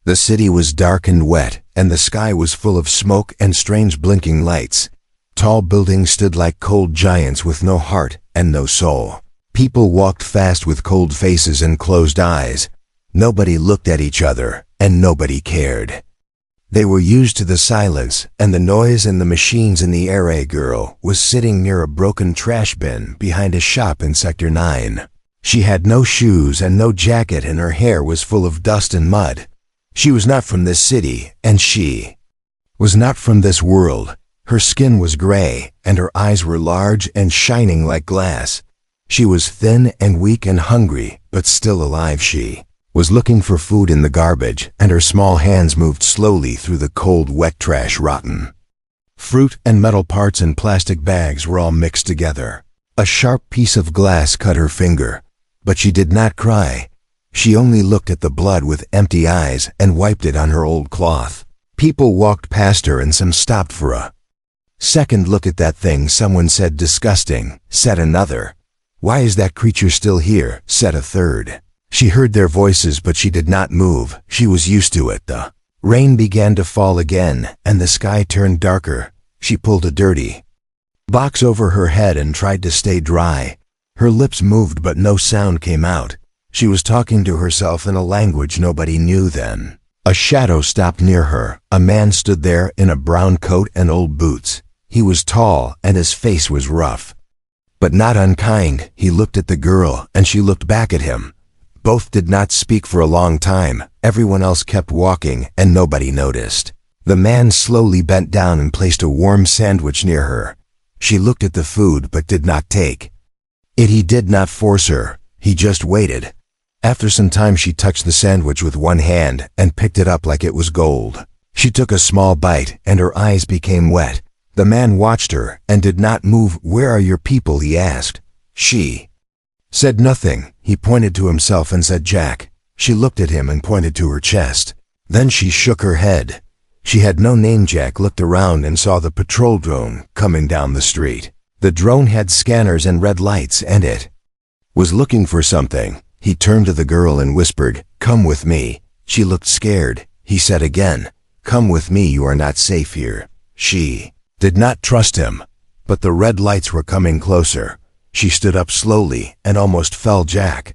The city was dark and wet, and the sky was full of smoke and strange blinking lights. Tall buildings stood like cold giants with no heart and no soul. People walked fast with cold faces and closed eyes. Nobody looked at each other, and nobody cared. They were used to the silence and the noise and the machines in the air. A girl was sitting near a broken trash bin behind a shop in Sector 9. She had no shoes and no jacket, and her hair was full of dust and mud. She was not from this city, and she was not from this world. Her skin was gray, and her eyes were large and shining like glass. She was thin and weak and hungry, but still alive. She was looking for food in the garbage, and her small hands moved slowly through the cold, wet trash. Rotten fruit and metal parts in plastic bags were all mixed together. A sharp piece of glass cut her finger, but she did not cry. She only looked at the blood with empty eyes and wiped it on her old cloth. People walked past her, and some stopped for a second look at that thing. Someone said, "Disgusting," said another. "Why is that creature still here?" said a third. She heard their voices, but she did not move. She was used to it. The rain began to fall again, and the sky turned darker. She pulled a dirty box over her head and tried to stay dry. Her lips moved, but no sound came out. She was talking to herself in a language nobody knew. Then a shadow stopped near her. A man stood there in a brown coat and old boots. He was tall, and his face was rough, but not unkind. He looked at the girl, and she looked back at him. Both did not speak for a long time. Everyone else kept walking, and nobody noticed. The man slowly bent down and placed a warm sandwich near her. She looked at the food but did not take it. He did not force her. He just waited. After some time, she touched the sandwich with one hand and picked it up like it was gold. She took a small bite, and her eyes became wet. The man watched her and did not move. "Where are your people?" he asked. She said nothing. He pointed to himself and said, "Jack." She looked at him and pointed to her chest. Then she shook her head. She had no name. Jack looked around and saw the patrol drone coming down the street. The drone had scanners and red lights, and it was looking for something. He turned to the girl and whispered, "Come with me." She looked scared. He said again, "Come with me. You are not safe here." She did not trust him, but the red lights were coming closer. She stood up slowly and almost fell. Jack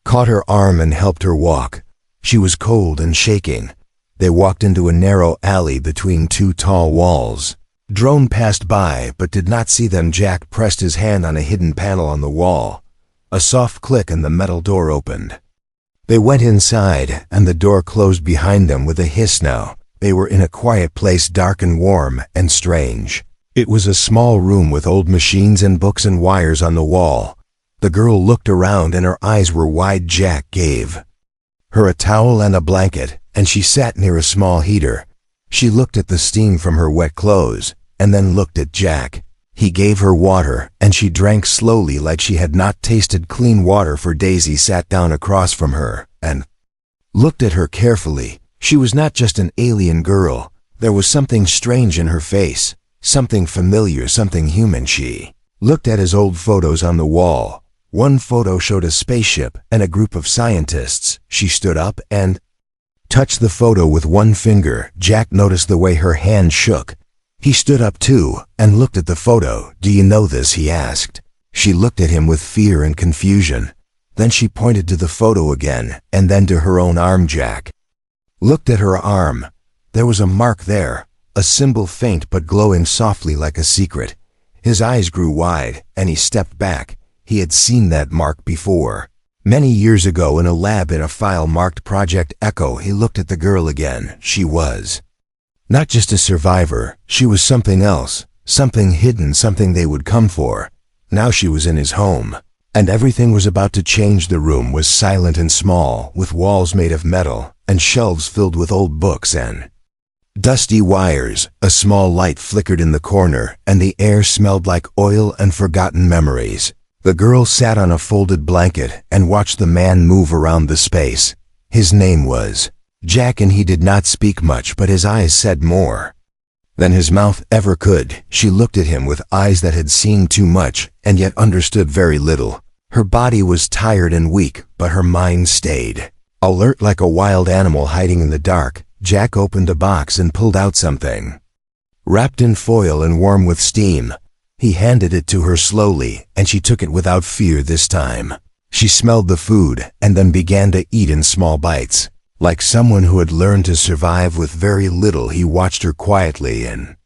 caught her arm and helped her walk. She was cold and shaking. They walked into a narrow alley between two tall walls. Drone passed by but did not see them. Jack pressed his hand on a hidden panel on the wall. A soft click and the metal door opened. They went inside, and the door closed behind them with a hiss. Now they were in a quiet place, dark and warm and strange. It was a small room with old machines and books and wires on the wall. The girl looked around, and her eyes were wide. Jack gave her a towel and a blanket, and she sat near a small heater. She looked at the steam from her wet clothes, and then looked at Jack. He gave her water, and she drank slowly like she had not tasted clean water for days. He sat down across from her and looked at her carefully. She was not just an alien girl. There was something strange in her face, something familiar, something human. She looked at his old photos on the wall. One photo showed a spaceship and a group of scientists. She stood up and touched the photo with one finger. Jack noticed the way her hand shook. He stood up too and looked at the photo. "Do you know this?" he asked. She looked at him with fear and confusion. Then she pointed to the photo again, and then to her own arm. Jack looked at her arm. There was a mark there, a symbol faint but glowing softly like a secret. His eyes grew wide, and he stepped back. He had seen that mark before. Many years ago in a lab in a file marked Project Echo. He looked at the girl again. She was not just a survivor. She was something else, something hidden, something they would come for. Now she was in his home, and everything was about to change. The room was silent and small, with walls made of metal and shelves filled with old books and dusty wires. A small light flickered in the corner, and the air smelled like oil and forgotten memories. The girl sat on a folded blanket and watched the man move around the space. His name was Jack, and he did not speak much, but his eyes said more than his mouth ever could. She looked at him with eyes that had seen too much and yet understood very little. Her body was tired and weak, but her mind stayed. Alert like a wild animal hiding in the dark, Jack opened a box and pulled out something. Wrapped in foil and warm with steam, he handed it to her slowly, and she took it without fear this time. She smelled the food and then began to eat in small bites. Like someone who had learned to survive with very little, he watched her quietly and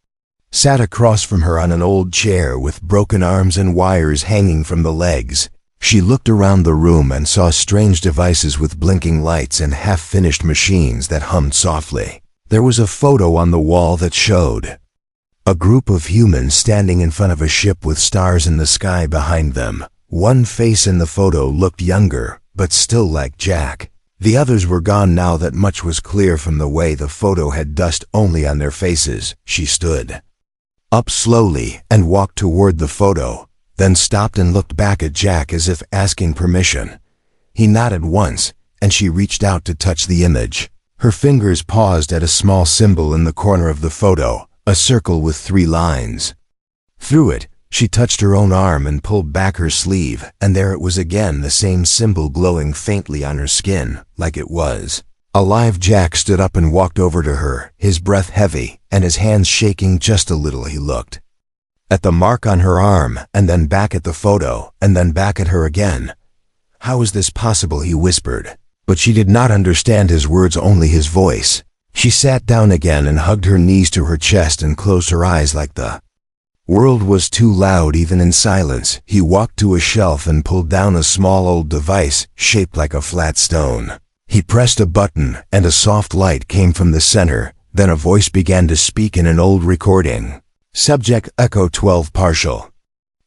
sat across from her on an old chair with broken arms and wires hanging from the legs. She looked around the room and saw strange devices with blinking lights and half-finished machines that hummed softly. There was a photo on the wall that showed a group of humans standing in front of a ship with stars in the sky behind them. One face in the photo looked younger, but still like Jack. The others were gone now that much was clear from the way the photo had dust only on their faces. She stood up slowly and walked toward the photo, then stopped and looked back at Jack as if asking permission. He nodded once, and she reached out to touch the image. Her fingers paused at a small symbol in the corner of the photo, a circle with 3 lines. Through it, she touched her own arm and pulled back her sleeve, and there it was again, the same symbol glowing faintly on her skin, like it was alive. Jack stood up and walked over to her, his breath heavy and his hands shaking just a little. He looked at the mark on her arm, and then back at the photo, and then back at her again. "How is this possible?" he whispered. But she did not understand his words, only his voice. She sat down again and hugged her knees to her chest and closed her eyes like the world was too loud even in silence. He walked to a shelf and pulled down a small old device shaped like a flat stone. He pressed a button and a soft light came from the center. Then a voice began to speak in an old recording. Subject: Echo 12 partial.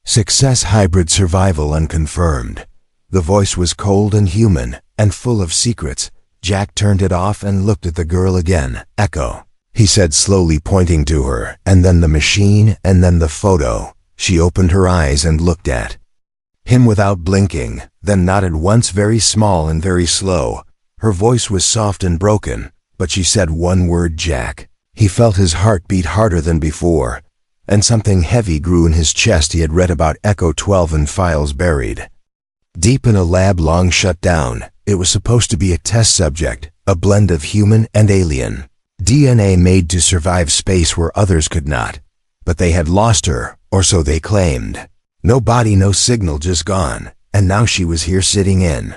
Success: hybrid survival unconfirmed. The voice was cold and human and full of secrets. Jack turned it off and looked at the girl again. "Echo," he said slowly, pointing to her, and then the machine, and then the photo. She opened her eyes and looked at him without blinking, then nodded once, very small and very slow. Her voice was soft and broken, but she said one word: Jack. He felt his heart beat harder than before, and something heavy grew in his chest. He had read about Echo 12 in files buried deep in a lab long shut down. It was supposed to be a test subject, a blend of human and alien DNA made to survive space where others could not. But they had lost her, or so they claimed. No body, no signal, just gone. And now she was here sitting in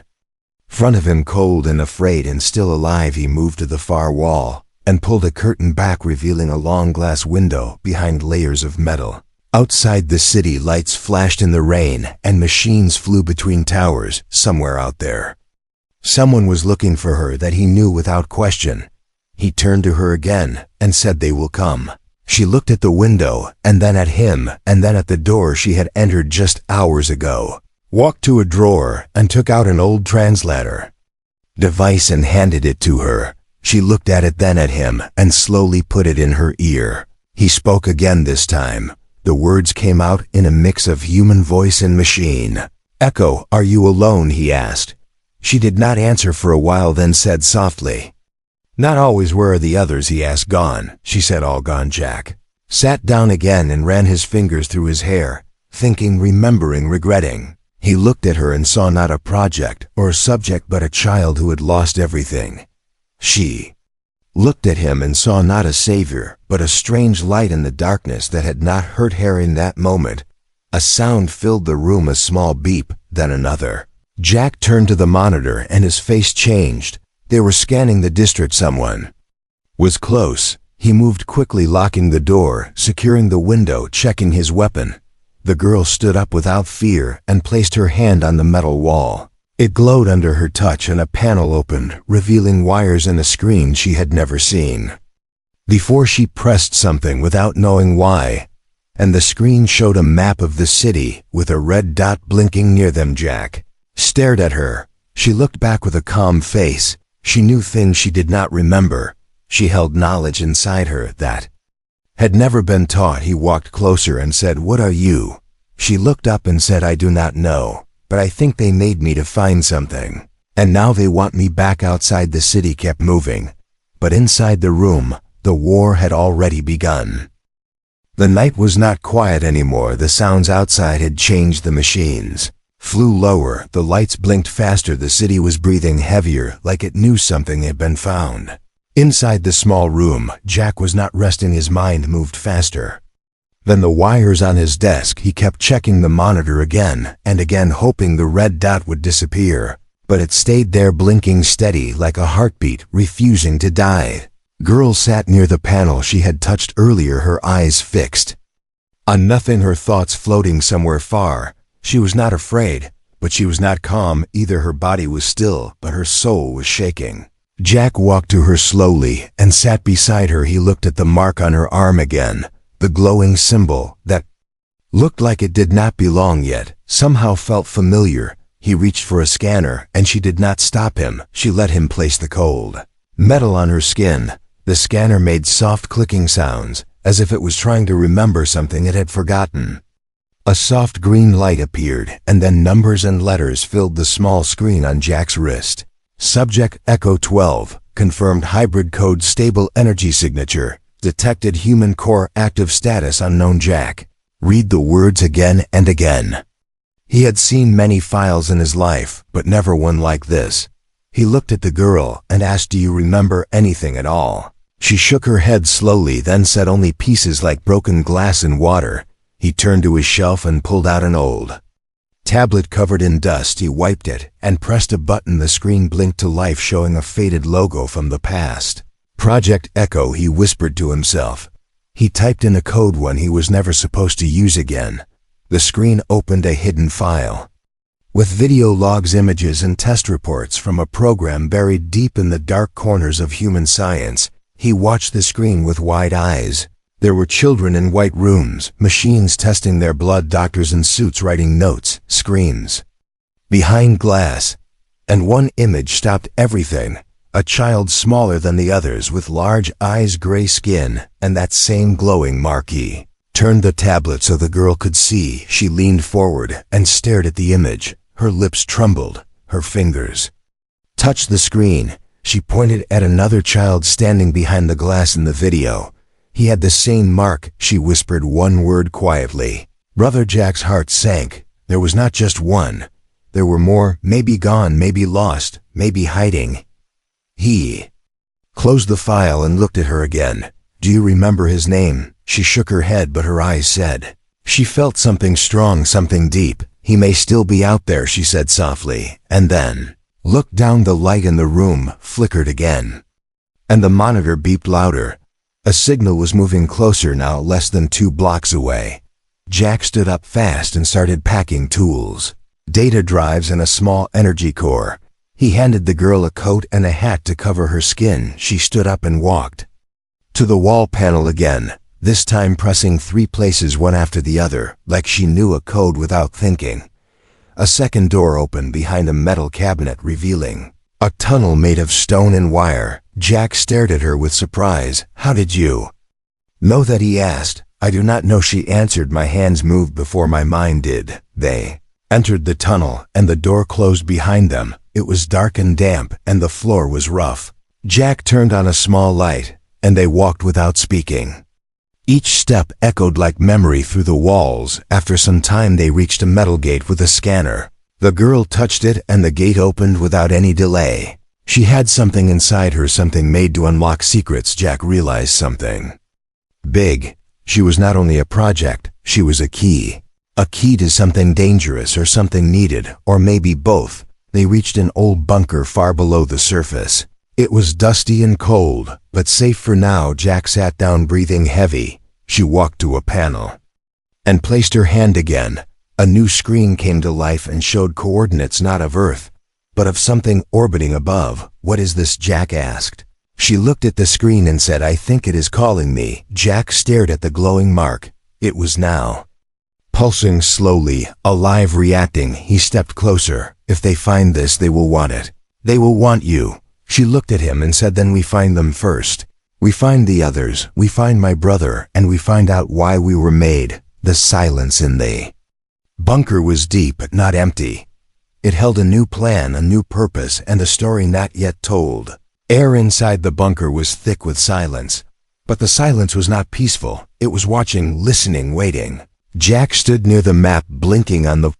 front of him, cold and afraid and still alive. He moved to the far wall and pulled a curtain back, revealing a long glass window behind layers of metal. Outside, the city lights flashed in the rain and machines flew between towers. Somewhere out there, someone was looking for her that he knew without question. He turned to her again and said, "They will come." She looked at the window and then at him and then at the door she had entered just hours ago, walked to a drawer and took out an old translator device and handed it to her. She looked at it, then at him, and slowly put it in her ear. He spoke again this time. The words came out in a mix of human voice and machine. "Echo, are you alone?" he asked. She did not answer for a while, then said softly, "Not always." "Where are the others?" he asked. "Gone," she said. "All gone." Jack sat down again and ran his fingers through his hair, thinking, remembering, regretting. He looked at her and saw not a project or a subject, but a child who had lost everything. She looked at him and saw not a savior, but a strange light in the darkness that had not hurt her in that moment. A sound filled the room, a small beep, then another. Jack turned to the monitor and his face changed. They were scanning the district. Someone was close. He moved quickly, locking the door, securing the window, checking his weapon. The girl stood up without fear and placed her hand on the metal wall. It glowed under her touch and a panel opened, revealing wires and a screen she had never seen before. She pressed something without knowing why, and the screen showed a map of the city with a red dot blinking near them. Jack stared at her. She looked back with a calm face. She knew things she did not remember. She held knowledge inside her that had never been taught. He walked closer and said, "What are you?" She looked up and said, "I do not know, but I think they made me to find something. And now they want me back." Outside, the city kept moving, but inside the room, the war had already begun. The night was not quiet anymore. The sounds outside had changed. The machines flew lower, the lights blinked faster, the city was breathing heavier, like it knew something had been found. Inside the small room, Jack was not resting, his mind moved faster. Then the wires on his desk, he kept checking the monitor again and again, hoping the red dot would disappear. But it stayed there, blinking steady like a heartbeat, refusing to die. Girl sat near the panel she had touched earlier, her eyes fixed on nothing, her thoughts floating somewhere far. She was not afraid, but she was not calm either. Her body was still, but her soul was shaking. Jack walked to her slowly and sat beside her. He looked at the mark on her arm again, the glowing symbol that looked like it did not belong yet, somehow felt familiar. He reached for a scanner, and she did not stop him. She let him place the cold metal on her skin. The scanner made soft clicking sounds, as if it was trying to remember something it had forgotten. A soft green light appeared, and then numbers and letters filled the small screen on Jack's wrist. Subject Echo 12, confirmed hybrid code, stable energy signature, detected human core, active status unknown. Jack read the words again and again. He had seen many files in his life, but never one like this. He looked at the girl and asked, "Do you remember anything at all?" She shook her head slowly, then said, "Only pieces like broken glass and water." He turned to his shelf and pulled out an old tablet covered in dust. He wiped it and pressed a button. The screen blinked to life, showing a faded logo from the past. "Project Echo," he whispered to himself. He typed in a code, one he was never supposed to use again. The screen opened a hidden file with video logs, images, and test reports from a program buried deep in the dark corners of human science. He watched the screen with wide eyes. There were children in white rooms, machines testing their blood, doctors in suits writing notes, screams behind glass. And one image stopped everything. A child smaller than the others, with large eyes, gray skin, and that same glowing mark. He turned the tablet so the girl could see. She leaned forward and stared at the image. Her lips trembled. Her fingers touched the screen. She pointed at another child standing behind the glass in the video. He had the same mark. She whispered one word quietly. Brother. Jack's heart sank. There was not just one. There were more, maybe gone, maybe lost, maybe hiding. He closed the file and looked at her again. "Do you remember his name?" She shook her head, but her eyes said. She felt something strong, something deep. "He may still be out there," she said softly, and then looked down. The light in the room flickered again, and the monitor beeped louder. A signal was moving closer now, less than 2 blocks away. Jack stood up fast and started packing tools, data drives, and a small energy core. He handed the girl a coat and a hat to cover her skin. She stood up and walked to the wall panel again, this time pressing 3 places one after the other, like she knew a code without thinking. A second door opened behind a metal cabinet, revealing a tunnel made of stone and wire. Jack stared at her with surprise. "How did you know that?" he asked. "I do not know," she answered. "My hands moved before my mind did." They entered the tunnel, and the door closed behind them. It was dark and damp, and the floor was rough. Jack turned on a small light, and they walked without speaking. Each step echoed like memory through the walls. After some time they reached a metal gate with a scanner. The girl touched it, and the gate opened without any delay. She had something inside her, something made to unlock secrets. Jack realized something big. She was not only a project, she was a key. A key to something dangerous, or something needed, or maybe both. They reached an old bunker far below the surface. It was dusty and cold, but safe for now. Jack sat down, breathing heavy. She walked to a panel and placed her hand again. A new screen came to life and showed coordinates, not of Earth, but of something orbiting above. "What is this?" Jack asked. She looked at the screen and said, "I think it is calling me." Jack stared at the glowing mark. It was now pulsing slowly, alive, reacting. He stepped closer. "If they find this, they will want it. They will want you." She looked at him and said, "Then we find them first. We find the others, we find my brother, and we find out why we were made." The silence in the bunker was deep but not empty. It held a new plan, a new purpose, and a story not yet told. Air inside the bunker was thick with silence, but the silence was not peaceful. It was watching, listening, waiting. Jack stood near the map, blinking on the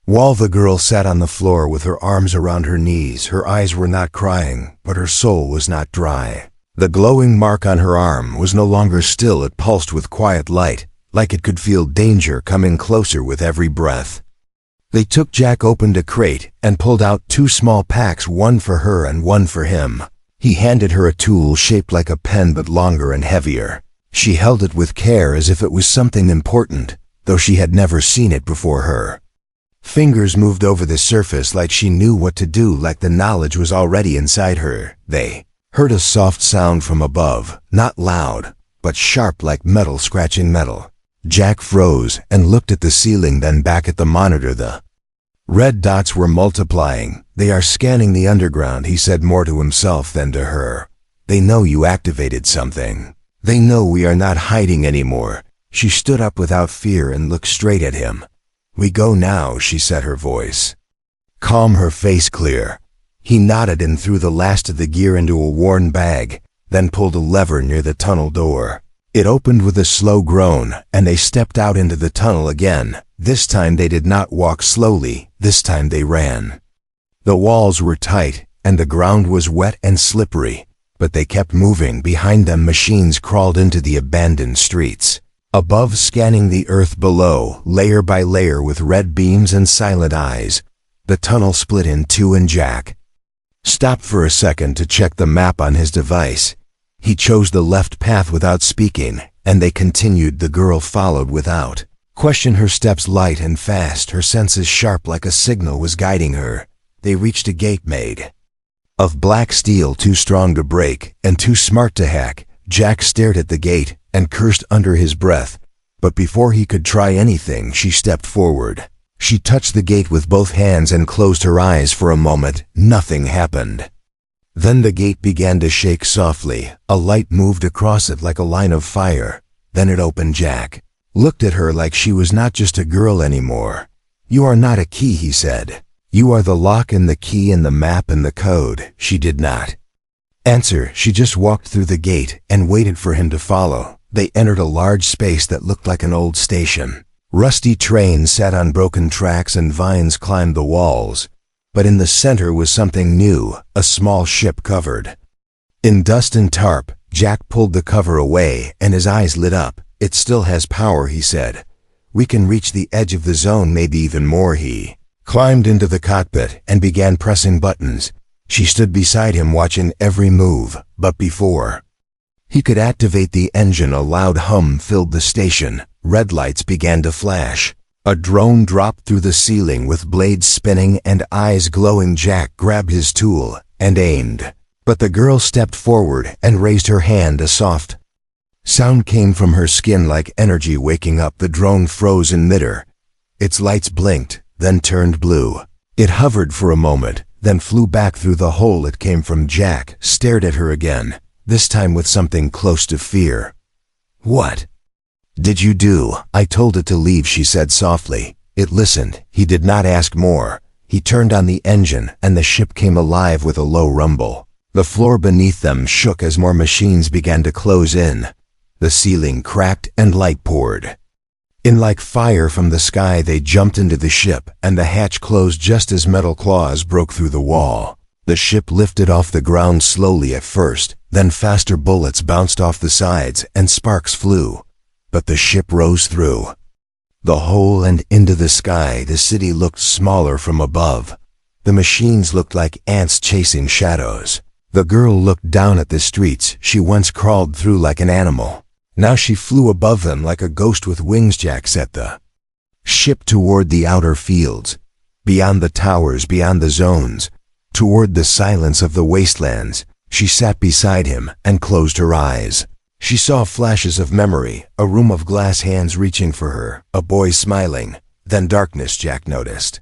While the girl sat on the floor with her arms around her knees, her eyes were not crying, but her soul was not dry. The glowing mark on her arm was no longer still, it pulsed with quiet light, like it could feel danger coming closer with every breath. They took Jack opened a crate and pulled out 2 small packs, one for her and one for him. He handed her a tool shaped like a pen but longer and heavier. She held it with care as if it was something important, though she had never seen it before her. Fingers moved over the surface like she knew what to do, like the knowledge was already inside her. They heard a soft sound from above, not loud, but sharp like metal scratching metal. Jack froze and looked at the ceiling, then back at the monitor. The red dots were multiplying. They are scanning the underground, he said, more to himself than to her. They know you activated something. They know we are not hiding anymore. She stood up without fear and looked straight at him. We go now, she said, her voice calm, her face clear. He nodded and threw the last of the gear into a worn bag, then pulled a lever near the tunnel door. It opened with a slow groan, and they stepped out into the tunnel again. This time they did not walk slowly, this time they ran. The walls were tight, and the ground was wet and slippery, but they kept moving. Behind them, machines crawled into the abandoned streets. Above, scanning the earth below, layer by layer with red beams and silent eyes. The tunnel split in two and Jack stopped for a second to check the map on his device. He chose the left path without speaking, and they continued. The girl followed without question, her steps light and fast, her senses sharp like a signal was guiding her. They reached a gate made of black steel, too strong to break and too smart to hack. Jack stared at the gate and cursed under his breath, but before he could try anything, she stepped forward. She touched the gate with both hands and closed her eyes for a moment. Nothing happened. Then the gate began to shake softly. A light moved across it like a line of fire. Then it opened. Jack looked at her like she was not just a girl anymore. You are not a key, he said. You are the lock and the key and the map and the code. She did not answer. She just walked through the gate and waited for him to follow. They entered a large space that looked like an old station. Rusty trains sat on broken tracks and vines climbed the walls. But in the center was something new, a small ship covered in dust and tarp. Jack pulled the cover away and his eyes lit up. It still has power, he said. We can reach the edge of the zone, maybe even more. He climbed into the cockpit and began pressing buttons. She stood beside him watching every move, but before he could activate the engine, a loud hum filled the station. Red lights began to flash. A drone dropped through the ceiling with blades spinning and eyes glowing. Jack grabbed his tool and aimed, but the girl stepped forward and raised her hand. A soft sound came from her skin like energy waking up. The drone froze in midair. Its lights blinked, then turned blue. It hovered for a moment, then flew back through the hole it came from. Jack stared at her again, this time with something close to fear. What did you do? I told it to leave, she said softly. It listened. He did not ask more. He turned on the engine, and the ship came alive with a low rumble. The floor beneath them shook as more machines began to close in. The ceiling cracked and light poured in like fire from the sky. They jumped into the ship, and the hatch closed just as metal claws broke through the wall. The ship lifted off the ground slowly at first, then faster. Bullets bounced off the sides and sparks flew. But the ship rose through the hole and into the sky. The city looked smaller from above. The machines looked like ants chasing shadows. The girl looked down at the streets she once crawled through like an animal. Now she flew above them like a ghost with wings. Jack set the ship toward the outer fields, beyond the towers, beyond the zones, toward the silence of the wastelands. She sat beside him and closed her eyes. She saw flashes of memory, a room of glass, hands reaching for her, a boy smiling, then darkness. Jack noticed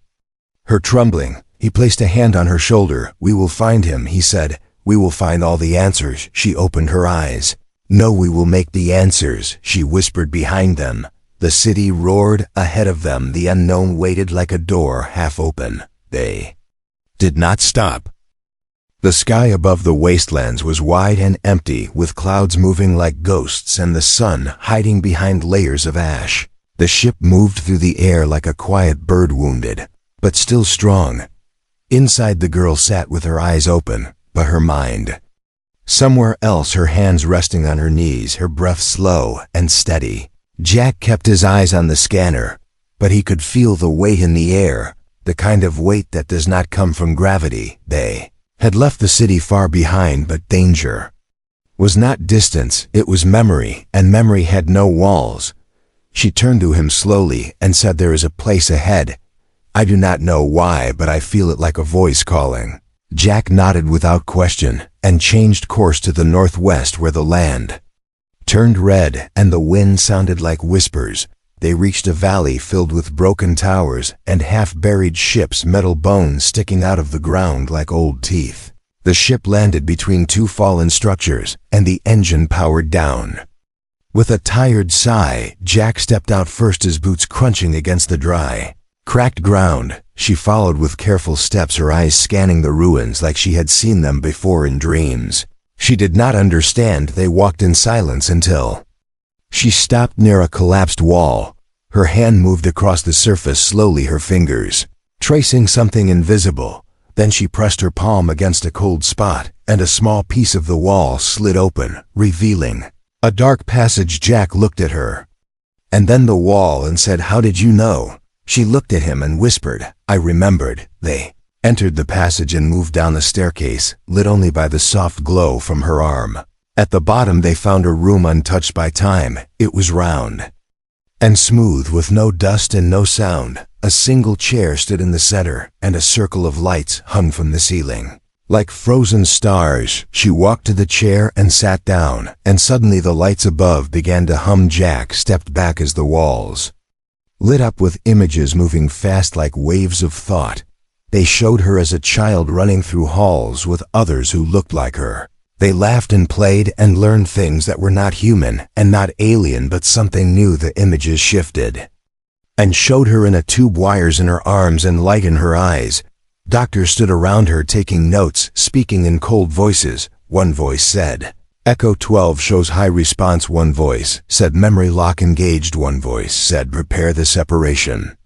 her trembling. He placed a hand on her shoulder. We will find him, he said. We will find all the answers. She opened her eyes. No, we will make the answers, she whispered behind them. The city roared ahead of them. The unknown waited like a door half open. They did not stop. The sky above the wastelands was wide and empty, with clouds moving like ghosts and the sun hiding behind layers of ash. The ship moved through the air like a quiet bird wounded. but still strong. Inside, the girl sat with her eyes open, but her mind somewhere else, her hands resting on her knees, her breath slow and steady. Jack kept his eyes on the scanner, but he could feel the weight in the air, the kind of weight that does not come from gravity. They had left the city far behind, but danger was not distance, it was memory, and memory had no walls. She turned to him slowly and said, "There is a place ahead. I do not know why, but I feel it like a voice calling." Jack nodded without question and changed course to the northwest, where the land turned red and the wind sounded like whispers. They reached a valley filled with broken towers and half-buried ships, metal bones sticking out of the ground like old teeth. The ship landed between two fallen structures, and the engine powered down. With a tired sigh, Jack stepped out first, his boots crunching against the dry, cracked ground. She followed with careful steps, her eyes scanning the ruins like she had seen them before in dreams. She did not understand. They walked in silence until she stopped near a collapsed wall. Her hand moved across the surface slowly, her fingers tracing something invisible. Then she pressed her palm against a cold spot, and a small piece of the wall slid open, revealing a dark passage. Jack looked at her, and then the wall, and said, "How did you know?" She looked at him and whispered, "I remembered." They entered the passage and moved down the staircase, lit only by the soft glow from her arm. At the bottom they found a room untouched by time. It was round and smooth, with no dust and no sound. A single chair stood in the center, and a circle of lights hung from the ceiling like frozen stars. She walked to the chair and sat down, and suddenly the lights above began to hum. Jack stepped back as the walls lit up with images moving fast like waves of thought. They showed her as a child running through halls with others who looked like her. They laughed and played and learned things that were not human and not alien, but something new. The images shifted and showed her in a tube, wires in her arms and light in her eyes. Doctors stood around her taking notes, speaking in cold voices. One voice said, "Echo 12 shows high response." One voice said, "Memory lock engaged." One voice said, "Prepare the separation."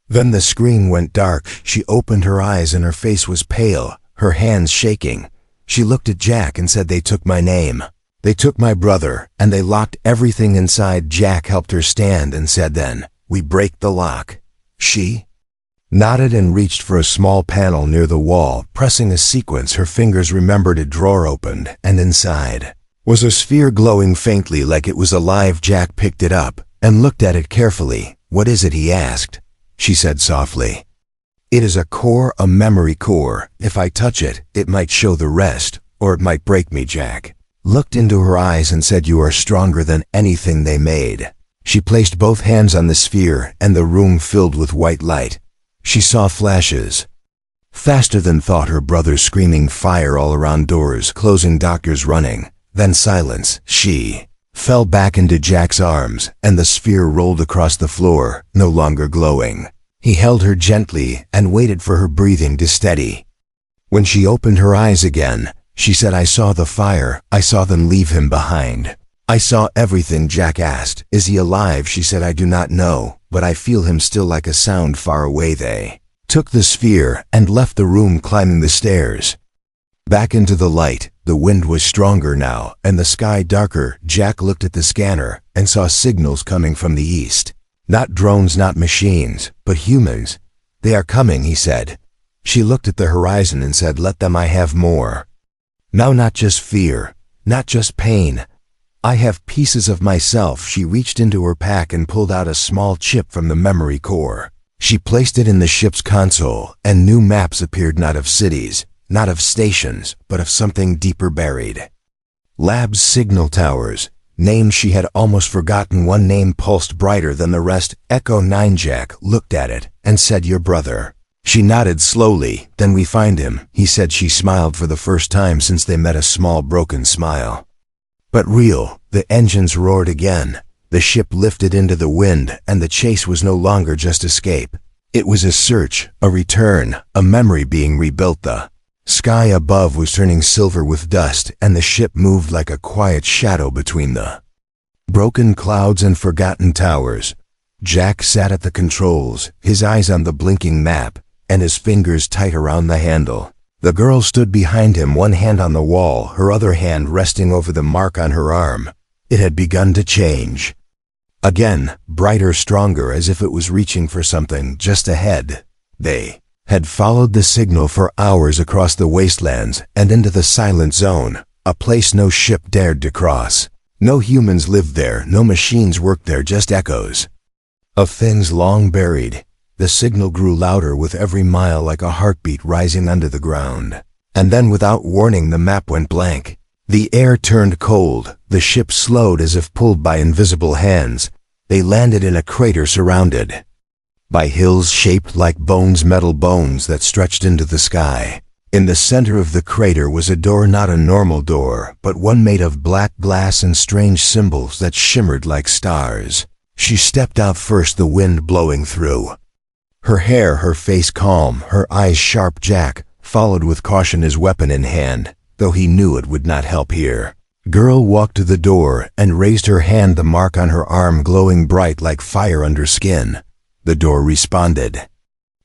Then the screen went dark. She opened her eyes and her face was pale, her hands shaking. She looked at Jack and said, "They took my name. They took my brother, and they locked everything inside." Jack helped her stand and said, "Then we break the lock." She nodded and reached for a small panel near the wall, pressing a sequence. Her fingers remembered. A drawer opened, and inside was a sphere glowing faintly like it was alive. Jack picked it up and looked at it carefully. "What is it?" he asked. She said softly, "It is a core, a memory core. If I touch it, it might show the rest, or it might break me." Jack looked into her eyes and said, "You are stronger than anything they made." She placed both hands on the sphere, and the room filled with white light. She saw flashes faster than thought, her brother screaming, fire all around, doors closing, doctors running, then silence. She fell back into Jack's arms, and the sphere rolled across the floor, no longer glowing. He held her gently and waited for her breathing to steady. When she opened her eyes again, she said, "I saw the fire. I saw them leave him behind. I saw everything." Jack asked, "Is he alive?" She said, "I do not know, but I feel him still, like a sound far away." They took the sphere and left the room, climbing the stairs back into the light. The wind was stronger now, and the sky darker. Jack looked at the scanner and saw signals coming from the east. Not drones, not machines, but humans. "They are coming," he said. She looked at the horizon and said, "Let them, I have more. Now, not just fear, not just pain. I have pieces of myself." She reached into her pack and pulled out a small chip from the memory core. She placed it in the ship's console, and new maps appeared, not of cities, not of stations, but of something deeper buried. Labs, signal towers, names she had almost forgotten. One name pulsed brighter than the rest, Echo 9. Jack looked at it and said, "Your brother." She nodded slowly. "Then we find him," he said. She smiled for the first time since they met, a small broken smile, but real. The engines roared again. The ship lifted into the wind, and the chase was no longer just escape. It was a search, a return, a memory being rebuilt. The sky above was turning silver with dust, and the ship moved like a quiet shadow between the broken clouds and forgotten towers. Jack sat at the controls, his eyes on the blinking map, and his fingers tight around the handle. The girl stood behind him, one hand on the wall, her other hand resting over the mark on her arm. It had begun to change. Again, brighter, stronger, as if it was reaching for something just ahead. They had followed the signal for hours across the wastelands and into the silent zone, a place no ship dared to cross. No humans lived there, no machines worked there, just echoes of things long buried. The signal grew louder with every mile, like a heartbeat rising under the ground. And then, without warning, the map went blank. The air turned cold, the ship slowed as if pulled by invisible hands. They landed in a crater surrounded by hills shaped like bones, metal bones that stretched into the sky. In the center of the crater was a door, not a normal door, but one made of black glass and strange symbols that shimmered like stars. She stepped out first, the wind blowing through her hair, her face calm, her eyes sharp. Jack followed with caution, his weapon in hand, though he knew it would not help here. Girl walked to the door and raised her hand, the mark on her arm glowing bright like fire under skin. The door responded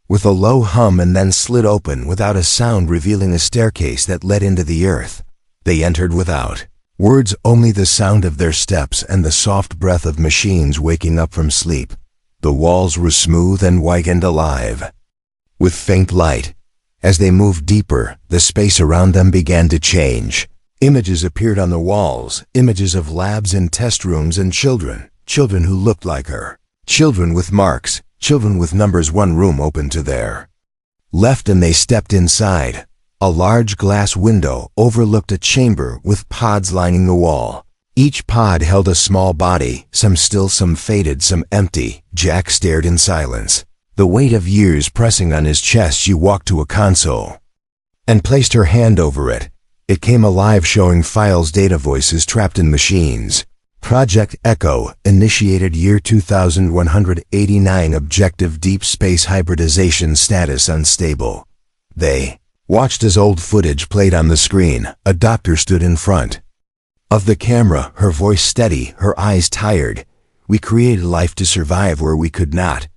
with a low hum and then slid open without a sound, revealing a staircase that led into the earth. They entered without words, only the sound of their steps and the soft breath of machines waking up from sleep. The walls were smooth and white and alive with faint light. As they moved deeper, the space around them began to change. Images appeared on the walls, images of labs and test rooms and children who looked like her, children with marks, children with numbers. One room opened to their left and they stepped inside. A large glass window overlooked a chamber with pods lining the wall. Each pod held a small body, some still, some faded, some empty. Jack stared in silence, the weight of years pressing on his chest. She walked to a console and placed her hand over it. It came alive, showing files, data, voices trapped in machines. Project Echo, initiated year 2189, objective deep space hybridization, status unstable. They watched as old footage played on the screen. A doctor stood in front of the camera, her voice steady, her eyes tired. We created life to survive where we could not.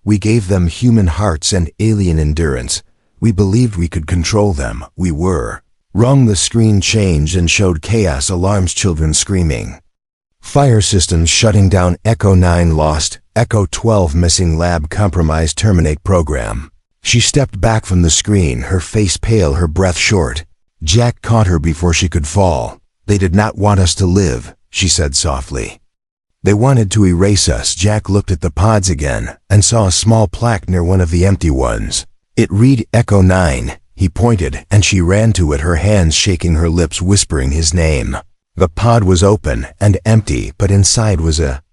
We gave them human hearts and alien endurance. We believed we could control them. We were wrong. The screen changed and showed chaos, alarms, children screaming. Fire systems shutting down. Echo 9 lost. Echo 12 missing. Lab compromised. Terminate program. She stepped back from the screen, her face pale, her breath short. Jack caught her before she could fall. They did not want us to live, she said softly. They wanted to erase us. Jack looked at the pods again and saw a small plaque near one of the empty ones. It read Echo 9. He pointed and she ran to it, her hands shaking, her lips whispering his name. The pod was open and empty, but inside was a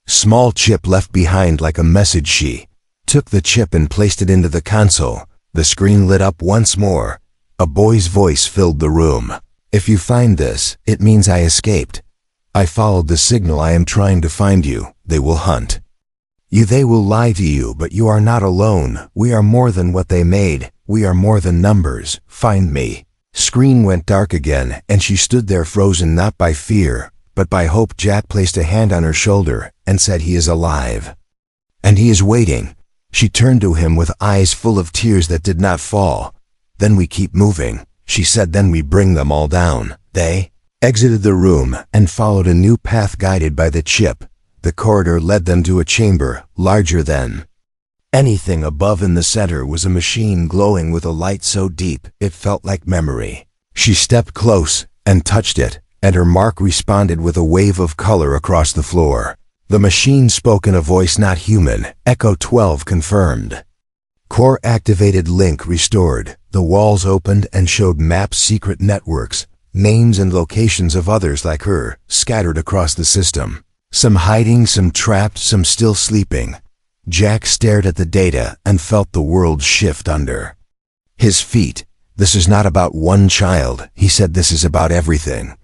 small chip left behind like a message. She took the chip and placed it into the console. The screen lit up once more. A boy's voice filled the room. If you find this, it means I escaped. I followed the signal. I am trying to find you. They will hunt you. They will lie to you, but you are not alone. We are more than what they made. We are more than numbers. Find me. Screen went dark again, and she stood there frozen, not by fear, but by hope. Jack placed a hand on her shoulder and said, he is alive. And he is waiting. She turned to him with eyes full of tears that did not fall. Then we keep moving, she said. Then we bring them all down. They exited the room and followed a new path guided by the chip. The corridor led them to a chamber, larger than anything above. In the center was a machine glowing with a light so deep it felt like memory. She stepped close and touched it, and her mark responded with a wave of color across the floor. The machine spoke in a voice not human. Echo 12 confirmed. Core activated. Link restored. The walls opened and showed maps, secret networks, names and locations of others like her, scattered across the system. Some hiding, some trapped, some still sleeping. Jack stared at the data and felt the world shift under his feet. This is not about one child, he said. This is about everything.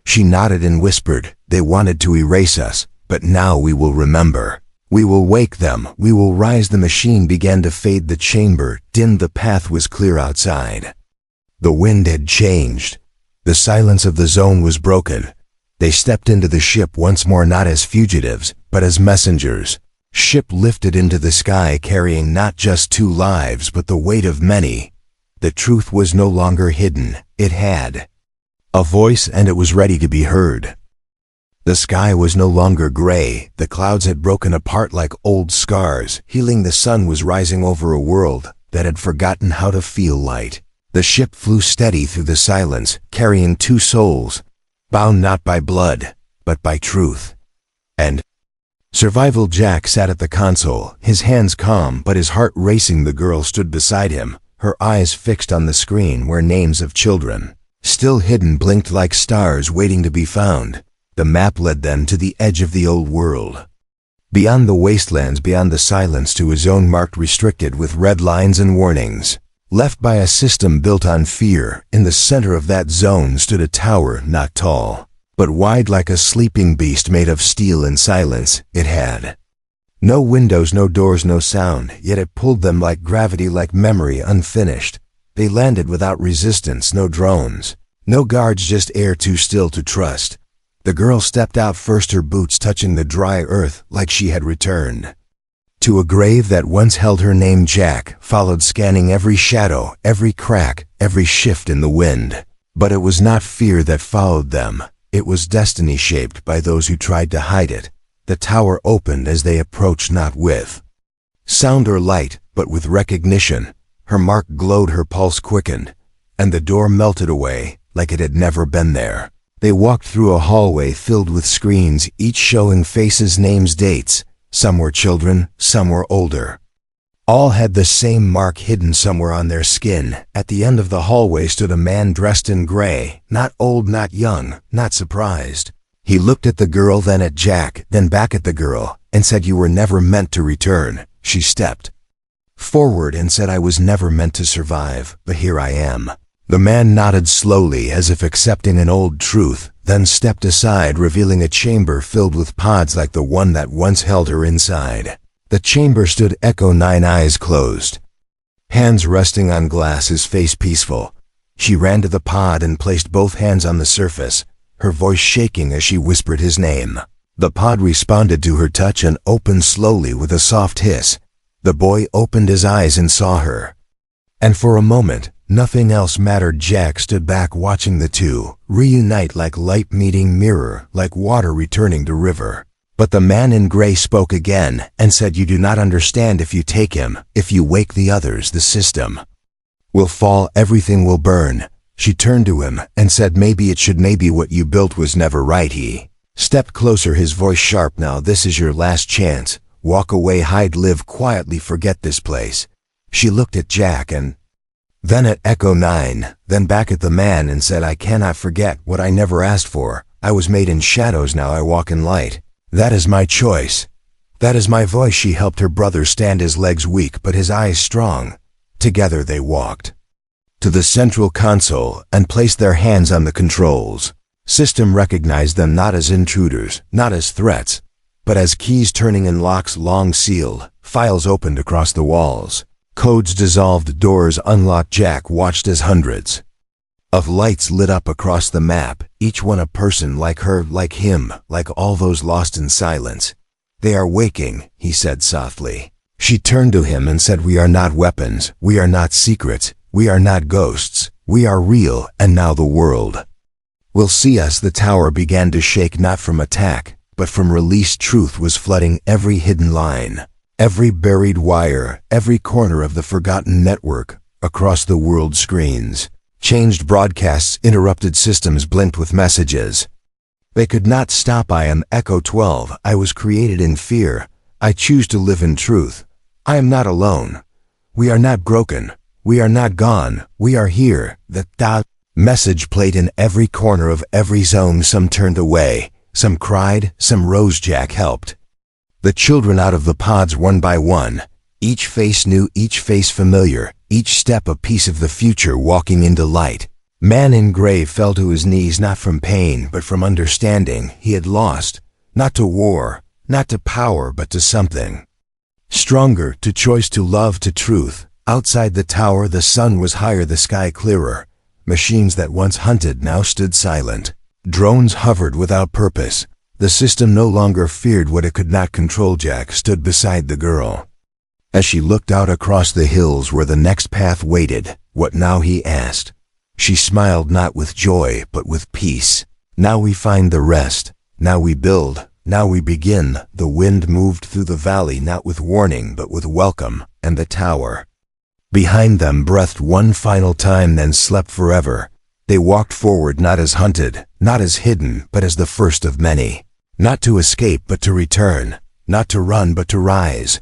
She nodded and whispered, they wanted to erase us, but now we will remember. We will wake them. We will rise. The machine began to fade. The chamber dimmed. The path was clear outside. The wind had changed. The silence of the zone was broken. They stepped into the ship once more, not as fugitives, but as messengers. Ship lifted into the sky carrying not just 2 lives but the weight of many. The truth was no longer hidden, it had a voice and it was ready to be heard. The sky was no longer gray, the clouds had broken apart like old scars, healing. The sun was rising over a world that had forgotten how to feel light. The ship flew steady through the silence, carrying 2 souls, bound not by blood, but by truth. And Survival Jack sat at the console, his hands calm but his heart racing. The girl stood beside him, her eyes fixed on the screen where names of children, still hidden, blinked like stars waiting to be found. The map led them to the edge of the old world. Beyond the wastelands, beyond the silence, to a zone marked restricted with red lines and warnings. Left by a system built on fear, in the center of that zone stood a tower not tall, but wide like a sleeping beast made of steel and silence. It had no windows, no doors, no sound, yet it pulled them like gravity, like memory unfinished. They landed without resistance, no drones, no guards, just air too still to trust. The girl stepped out first, her boots touching the dry earth like she had returned to a grave that once held her name. Jack followed, scanning every shadow, every crack, every shift in the wind. But it was not fear that followed them. It was destiny shaped by those who tried to hide it. The tower opened as they approached, not with sound or light, but with recognition. Her mark glowed, her pulse quickened, and the door melted away like it had never been there. They walked through a hallway filled with screens, each showing faces, names, dates. Some were children, some were older. All had the same mark hidden somewhere on their skin. At the end of the hallway stood a man dressed in gray, not old, not young, not surprised. He looked at the girl, then at Jack, then back at the girl, and said, "You were never meant to return." She stepped forward and said, "I was never meant to survive, but here I am." The man nodded slowly, as if accepting an old truth, then stepped aside, revealing a chamber filled with pods like the one that once held her inside. The chamber stood Echo 9, eyes closed, hands resting on glass, his face peaceful. She ran to the pod and placed both hands on the surface, her voice shaking as she whispered his name. The pod responded to her touch and opened slowly with a soft hiss. The boy opened his eyes and saw her. And for a moment, nothing else mattered. Jack stood back, watching the two reunite, like light meeting mirror, like water returning to river. But the man in gray spoke again and said, "You do not understand. If you take him, if you wake the others, the system will fall, everything will burn." She turned to him and said, "Maybe it should. Maybe what you built was never right." He stepped closer, his voice sharp. "Now this is your last chance. Walk away, hide, live quietly, forget this place." She looked at Jack and then at Echo 9, then back at the man and said, "I cannot forget what I never asked for. I was made in shadows, now I walk in light. That is my choice. That is my voice." She helped her brother stand, his legs weak but his eyes strong. Together they walked to the central console and placed their hands on the controls. System recognized them not as intruders, not as threats, but as keys turning in locks long sealed. Files opened across the walls. Codes dissolved, doors unlocked. Jack watched as hundreds of lights lit up across the map, each one a person like her, like him, like all those lost in silence. "They are waking," he said softly. She turned to him and said, "We are not weapons, we are not secrets, we are not ghosts, we are real, and now the world will see us." The tower began to shake, not from attack, but from released truth was flooding every hidden line, every buried wire, every corner of the forgotten network. Across the world, screens changed, broadcasts interrupted, systems blinked with messages they could not stop. "I am Echo 12. I was created in fear. I choose to live in truth. I am not alone. We are not broken. We are not gone. We are here." The message played in every corner of every zone. Some turned away, some cried, some rose. Jack helped the children out of the pods one by one, each face new, each face familiar, each step a piece of the future walking into light. Man in gray fell to his knees, not from pain, but from understanding. He had lost, not to war, not to power, but to something stronger, to choice, to love, to truth. Outside the tower, the sun was higher, the sky clearer. Machines that once hunted now stood silent. Drones hovered without purpose. The system no longer feared what it could not control. Jack stood beside the girl. As she looked out across the hills where the next path waited, "What now?" he asked. She smiled, not with joy, but with peace. "Now we find the rest. Now we build. Now we begin." The wind moved through the valley, not with warning, but with welcome, and the tower behind them breathed one final time, then slept forever. They walked forward, not as hunted, not as hidden, but as the first of many. Not to escape, but to return. Not to run, but to rise.